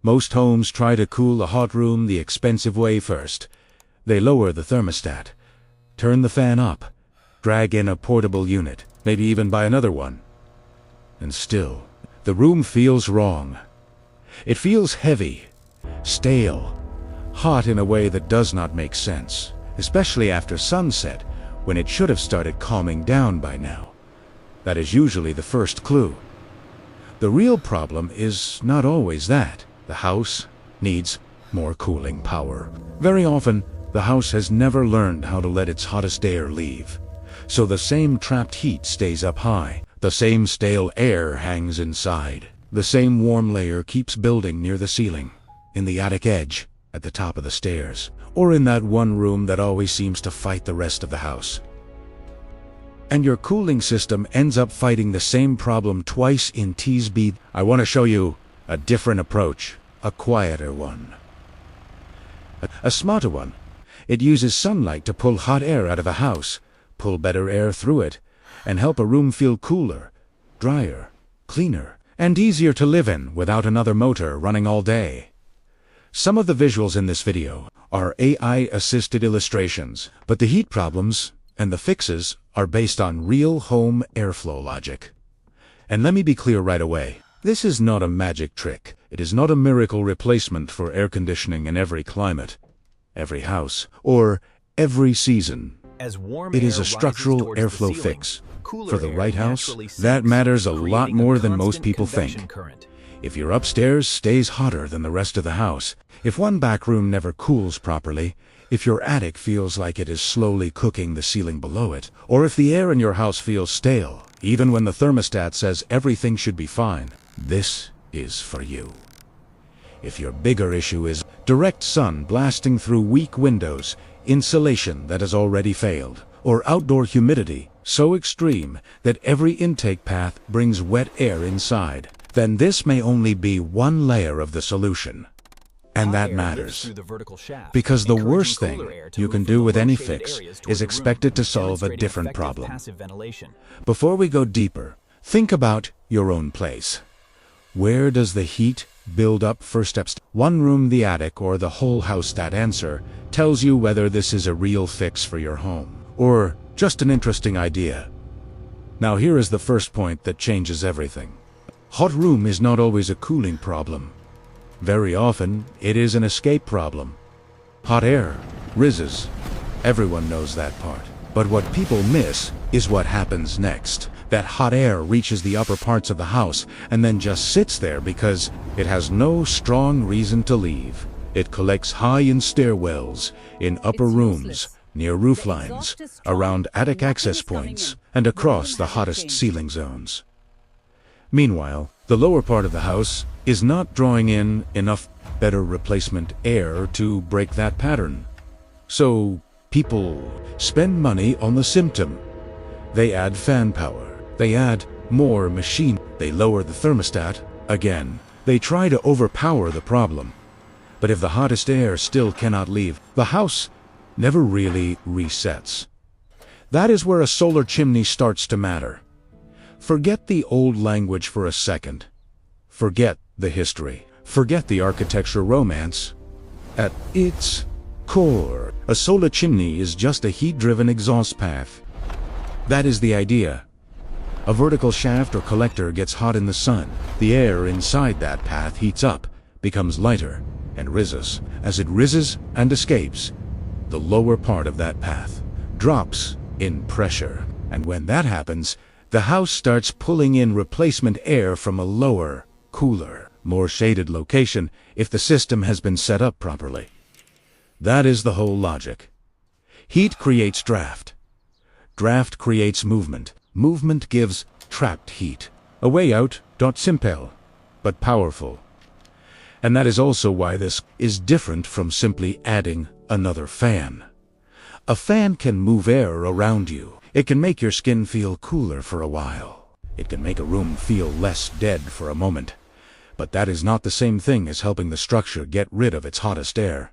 Most homes try to cool a hot room the expensive way first. They lower the thermostat, turn the fan up, drag in a portable unit, maybe even buy another one. And still, the room feels wrong. It feels heavy, stale, hot in a way that does not make sense, especially after sunset, when it should have started calming down by now. That is usually the first clue. The real problem is not always that. The house needs more cooling power. Very often, the house has never learned how to let its hottest air leave. So the same trapped heat stays up high. The same stale air hangs inside. The same warm layer keeps building near the ceiling, in the attic edge, at the top of the stairs, or in that one room that always seems to fight the rest of the house. And your cooling system ends up fighting the same problem twice in T-speed. I want to show you a different approach, a quieter one. A smarter one. It uses sunlight to pull hot air out of a house, pull better air through it, and help a room feel cooler, drier, cleaner, and easier to live in without another motor running all day. Some of the visuals in this video are AI-assisted illustrations, but the heat problems and the fixes are based on real home airflow logic. And let me be clear right away, this is not a magic trick. It is not a miracle replacement for air conditioning in every climate, every house, or every season. It is a structural airflow fix. For the right house, that matters a lot more than most people think. If your upstairs stays hotter than the rest of the house, if one back room never cools properly, if your attic feels like it is slowly cooking the ceiling below it, or if the air in your house feels stale, even when the thermostat says everything should be fine, this is for you. If your bigger issue is direct sun blasting through weak windows, insulation that has already failed, or outdoor humidity so extreme that every intake path brings wet air inside, then this may only be one layer of the solution. And that matters, because the worst thing you can do with any fix is expect it to solve a different problem. Before we go deeper, think about your own place. Where does the heat build up for steps? One room, the attic, or the whole house? That answer tells you whether this is a real fix for your home, or just an interesting idea. Now here is the first point that changes everything. Hot room is not always a cooling problem. Very often, it is an escape problem. Hot air rises. Everyone knows that part. But what people miss is what happens next. That hot air reaches the upper parts of the house and then just sits there because it has no strong reason to leave. It collects high in stairwells, in upper rooms, near roof lines, around attic access points, and across the hottest ceiling zones. Meanwhile, the lower part of the house is not drawing in enough better replacement air to break that pattern. So people spend money on the symptom. They add fan power. They add more machine. They lower the thermostat again. They try to overpower the problem. But if the hottest air still cannot leave, the house never really resets. That is where a solar chimney starts to matter. Forget the old language for a second. Forget the history. Forget the architecture romance. At its core, a solar chimney is just a heat-driven exhaust path. That is the idea. A vertical shaft or collector gets hot in the sun. The air inside that path heats up, becomes lighter, and rises. As it rises and escapes, the lower part of that path drops in pressure. And when that happens, the house starts pulling in replacement air from a lower, cooler, more shaded location if the system has been set up properly. That is the whole logic. Heat creates draft. Draft creates movement. Movement gives trapped heat. A way out, simple, but powerful. And that is also why this is different from simply adding another fan. A fan can move air around you. It can make your skin feel cooler for a while. It can make a room feel less dead for a moment. But that is not the same thing as helping the structure get rid of its hottest air.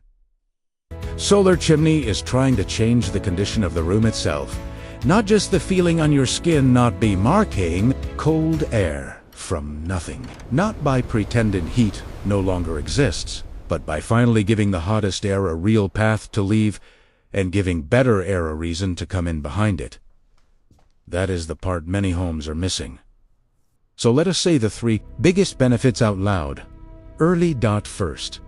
Solar chimney is trying to change the condition of the room itself, not just the feeling on your skin, not be marking cold air. from nothing. Not by pretending heat no longer exists, but by finally giving the hottest air a real path to leave and giving better air a reason to come in behind it. That is the part many homes are missing. So let us say the three biggest benefits out loud. Early. First,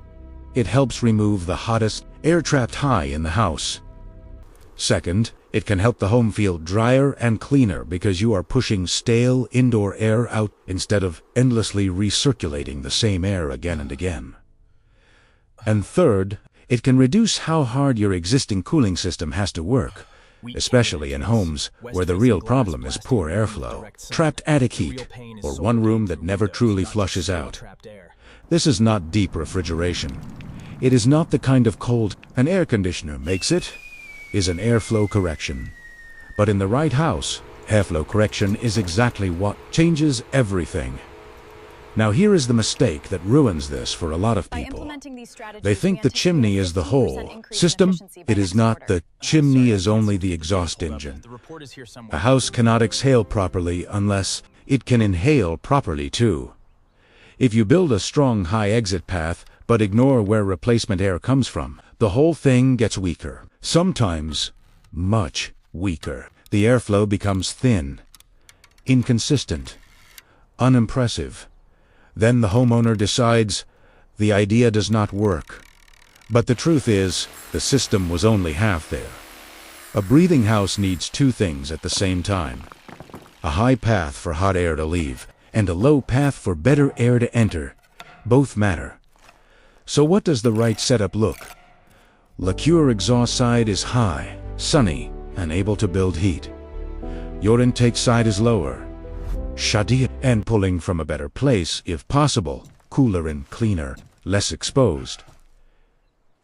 it helps remove the hottest air trapped high in the house. Second, it can help the home feel drier and cleaner because you are pushing stale indoor air out instead of endlessly recirculating the same air again and again. And third, it can reduce how hard your existing cooling system has to work, especially in homes where the real problem is poor airflow, trapped attic heat, or one room that never truly flushes out. This is not deep refrigeration. It is not the kind of cold an air conditioner makes it, is an airflow correction. But in the right house, airflow correction is exactly what changes everything. Now here is the mistake that ruins this for a lot of people. They think the chimney is the whole system. It is not. The chimney is only the exhaust engine. A house cannot exhale properly unless it can inhale properly too. If you build a strong high exit path but ignore where replacement air comes from, the whole thing gets weaker. Sometimes much weaker. The airflow becomes thin, inconsistent, unimpressive. Then the homeowner decides the idea does not work. But the truth is, the system was only half there. A breathing house needs two things at the same time: a high path for hot air to leave, and a low path for better air to enter. Both matter. So what does the right setup look? Liqueur exhaust side is high, sunny, and able to build heat. Your intake side is lower, shady, and pulling from a better place, if possible, cooler and cleaner, less exposed.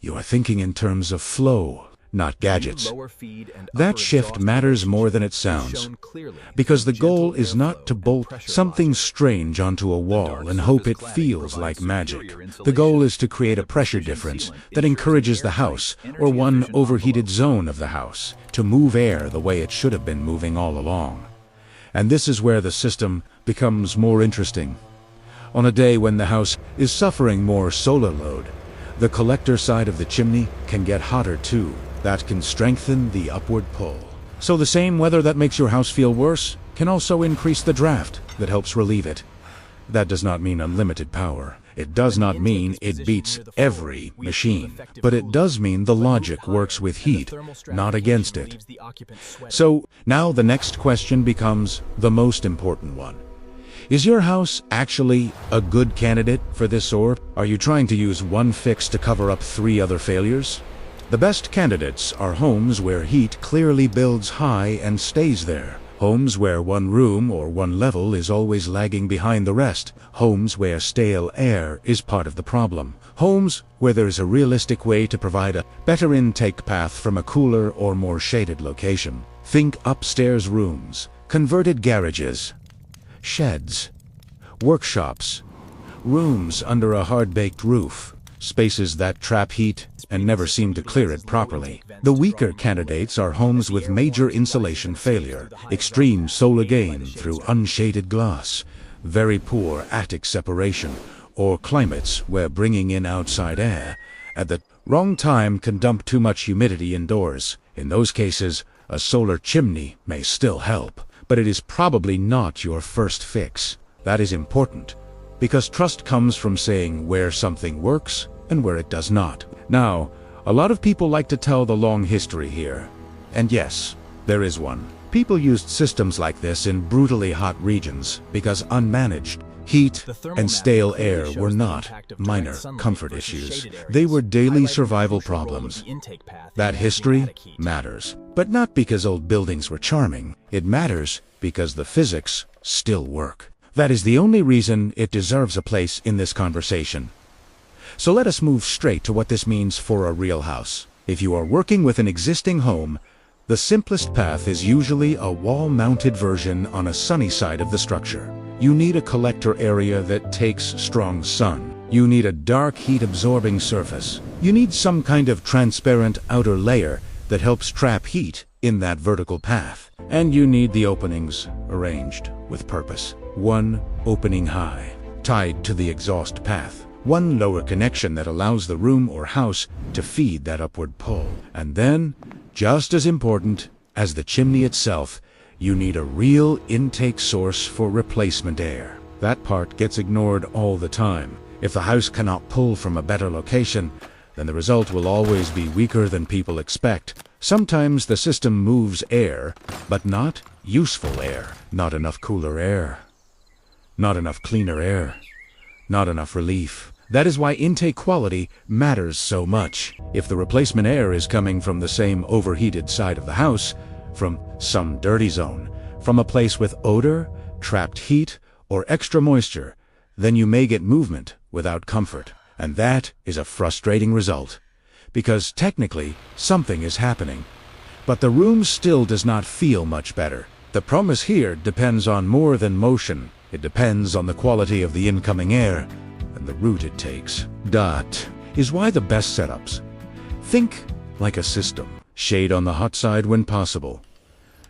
You are thinking in terms of flow, not gadgets. That shift matters more than it sounds, because the goal is not to bolt something strange onto a wall and hope it feels like magic. The goal is to create a pressure difference that encourages the house, or one overheated zone of the house, to move air the way it should have been moving all along. And this is where the system becomes more interesting. On a day when the house is suffering more solar load, the collector side of the chimney can get hotter too. That can strengthen the upward pull. So the same weather that makes your house feel worse can also increase the draft that helps relieve it. That does not mean unlimited power. It does not mean it beats every machine. But it does mean the logic works with heat, not against it. So now the next question becomes the most important one. Is your house actually a good candidate for this, or are you trying to use one fix to cover up three other failures? The best candidates are homes where heat clearly builds high and stays there. Homes where one room or one level is always lagging behind the rest. Homes where stale air is part of the problem. Homes where there is a realistic way to provide a better intake path from a cooler or more shaded location. Think upstairs rooms, converted garages, sheds, workshops, rooms under a hard-baked roof, spaces that trap heat and never seem to clear it properly. The weaker candidates are homes with major insulation failure, extreme solar gain through unshaded glass, very poor attic separation, or climates where bringing in outside air at the wrong time can dump too much humidity indoors. In those cases, a solar chimney may still help, but it is probably not your first fix. That is important, because trust comes from saying where something works and where it does not. Now, a lot of people like to tell the long history here. And yes, there is one. People used systems like this in brutally hot regions because unmanaged heat and stale air were not minor comfort issues. They were daily survival problems. That history matters, but not because old buildings were charming. It matters because the physics still work. That is the only reason it deserves a place in this conversation. So let us move straight to what this means for a real house. If you are working with an existing home, the simplest path is usually a wall-mounted version on a sunny side of the structure. You need a collector area that takes strong sun. You need a dark heat-absorbing surface. You need some kind of transparent outer layer that helps trap heat in that vertical path. And you need the openings arranged with purpose. One opening high, tied to the exhaust path. One lower connection that allows the room or house to feed that upward pull. And then, just as important as the chimney itself, you need a real intake source for replacement air. That part gets ignored all the time. If the house cannot pull from a better location, then the result will always be weaker than people expect. Sometimes the system moves air, but not useful air. Not enough cooler air. Not enough cleaner air. Not enough relief. That is why intake quality matters so much. If the replacement air is coming from the same overheated side of the house, from some dirty zone, from a place with odor, trapped heat, or extra moisture, then you may get movement without comfort. And that is a frustrating result, because technically something is happening, but the room still does not feel much better. The promise here depends on more than motion. It depends on the quality of the incoming air and the route it takes. That is why the best setups think like a system. Shade on the hot side when possible.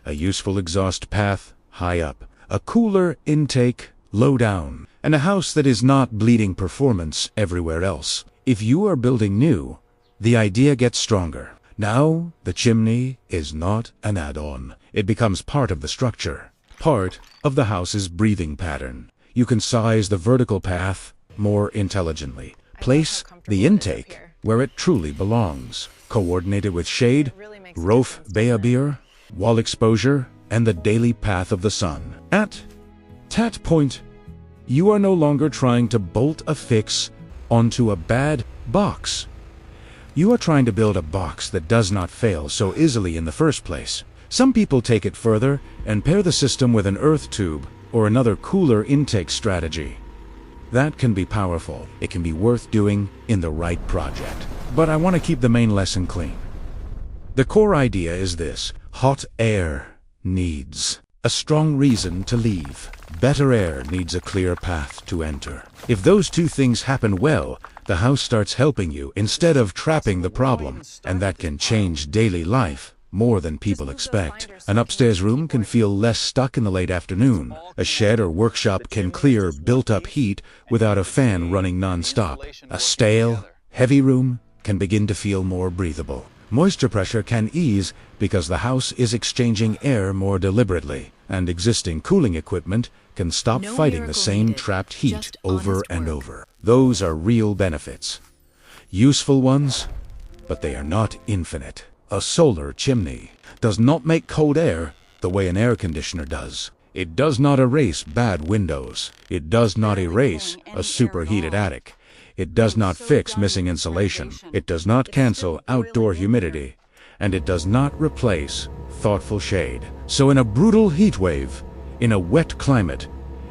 A useful exhaust path high up. A cooler intake low down. And a house that is not bleeding performance everywhere else. If you are building new, the idea gets stronger. Now, the chimney is not an add-on. It becomes part of the structure. Part of the house's breathing pattern. You can size the vertical path more intelligently. Place the intake where it truly belongs. Coordinate it with shade, roof bayabir, wall exposure, and the daily path of the sun. At that point, you are no longer trying to bolt a fix onto a bad box. You are trying to build a box that does not fail so easily in the first place. Some people take it further and pair the system with an earth tube or another cooler intake strategy. That can be powerful. It can be worth doing in the right project. But I want to keep the main lesson clean. The core idea is this: hot air needs a strong reason to leave. Better air needs a clear path to enter. If those two things happen well, the house starts helping you instead of trapping the problem. And that can change daily life more than people expect. An upstairs room can feel less stuck in the late afternoon. A shed or workshop can clear built-up heat without a fan running non-stop. A stale, heavy room can begin to feel more breathable. Moisture pressure can ease because the house is exchanging air more deliberately, and existing cooling equipment can stop fighting the same trapped heat over and over. Those are real benefits. Useful ones, but they are not infinite. A solar chimney does not make cold air the way an air conditioner does. It does not erase bad windows. It does not erase a superheated attic. It does not fix missing insulation. It does not cancel outdoor humidity. And it does not replace thoughtful shade. So in a brutal heat wave, in a wet climate,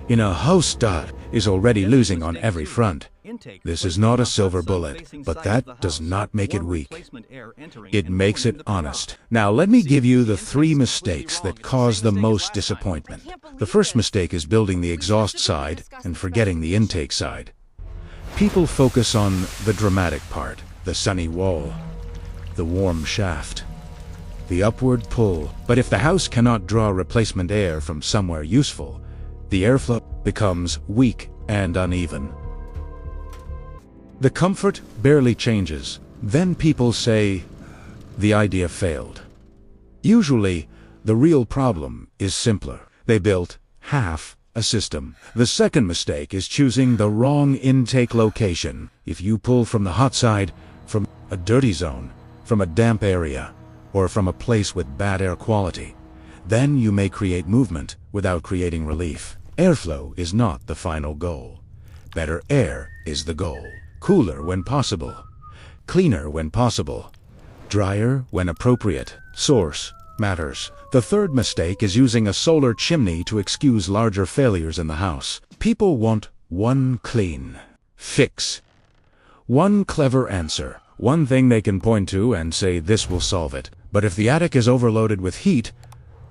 in a house that is already losing on every front, this is not a silver bullet, but that does not make it weak. It makes it honest. Now let me give you the 3 mistakes that cause the most disappointment. The first mistake is building the exhaust side and forgetting the intake side. People focus on the dramatic part, the sunny wall, the warm shaft, the upward pull. But if the house cannot draw replacement air from somewhere useful, the airflow becomes weak and uneven. The comfort barely changes. Then people say, the idea failed. Usually, the real problem is simpler. They built half a system. The second mistake is choosing the wrong intake location. If you pull from the hot side, from a dirty zone, from a damp area, or from a place with bad air quality, then you may create movement without creating relief. Airflow is not the final goal. Better air is the goal. Cooler when possible. Cleaner when possible. Drier when appropriate. Source matters. The third mistake is using a solar chimney to excuse larger failures in the house. People want one clean fix. One clever answer. One thing they can point to and say this will solve it. But if the attic is overloaded with heat,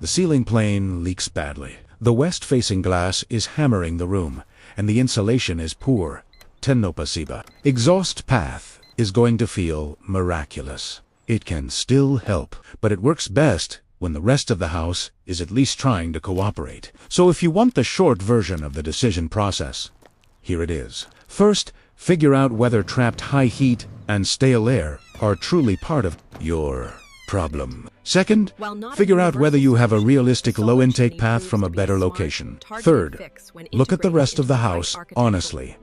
the ceiling plane leaks badly. The west-facing glass is hammering the room, and the insulation is poor. Tenopasiba. Exhaust path is going to feel miraculous. It can still help, but it works best when the rest of the house is at least trying to cooperate. So if you want the short version of the decision process, here it is. First, figure out whether trapped high heat and stale air are truly part of your problem. Second, figure out whether you have a realistic low intake path from a better location. Third, look at the rest of the house honestly.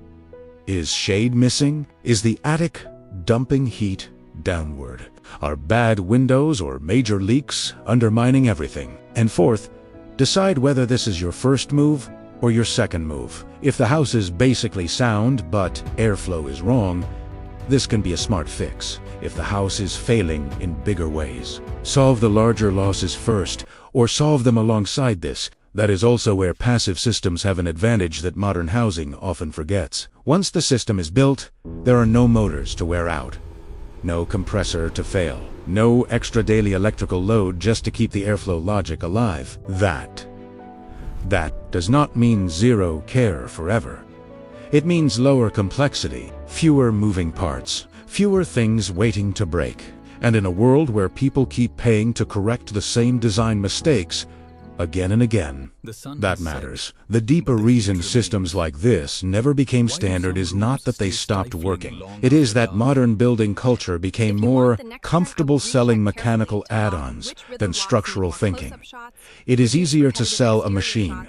Is shade missing? Is the attic dumping heat downward? Are bad windows or major leaks undermining everything? And fourth, decide whether this is your first move or your second move. If the house is basically sound but airflow is wrong, this can be a smart fix. If the house is failing in bigger ways, solve the larger losses first, or solve them alongside this. That is also where passive systems have an advantage that modern housing often forgets. Once the system is built, there are no motors to wear out, no compressor to fail, no extra daily electrical load just to keep the airflow logic alive. That does not mean zero care forever. It means lower complexity, fewer moving parts, fewer things waiting to break. And in a world where people keep paying to correct the same design mistakes again and again, that matters. The deeper reason systems like this never became standard is not that they stopped working. It is that modern building culture became more comfortable selling mechanical add-ons than structural thinking. It is easier to sell a machine,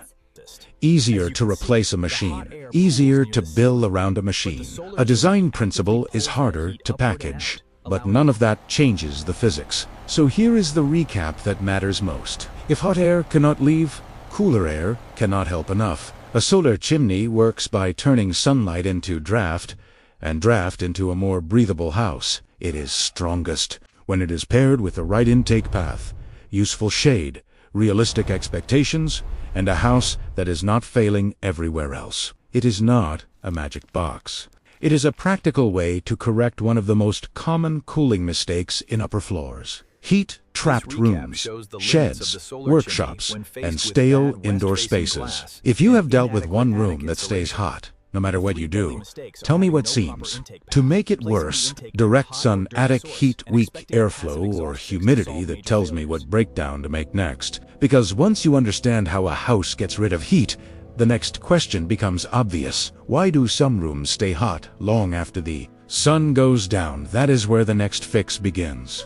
easier to replace a machine, easier to build around a machine. A design principle is harder to package, but none of that changes the physics. So here is the recap that matters most. If hot air cannot leave, cooler air cannot help enough. A solar chimney works by turning sunlight into draft, and draft into a more breathable house. It is strongest when it is paired with the right intake path, useful shade, realistic expectations, and a house that is not failing everywhere else. It is not a magic box. It is a practical way to correct one of the most common cooling mistakes in upper floors. Heat-trapped rooms, sheds, workshops, and stale indoor spaces. If you have dealt with one room that stays hot, no matter what you do, tell me what seems to make it worse. Direct sun attic heat, weak airflow, or humidity that tells me what breakdown to make next. Because once you understand how a house gets rid of heat, the next question becomes obvious. Why do some rooms stay hot long after the sun goes down? That is where the next fix begins.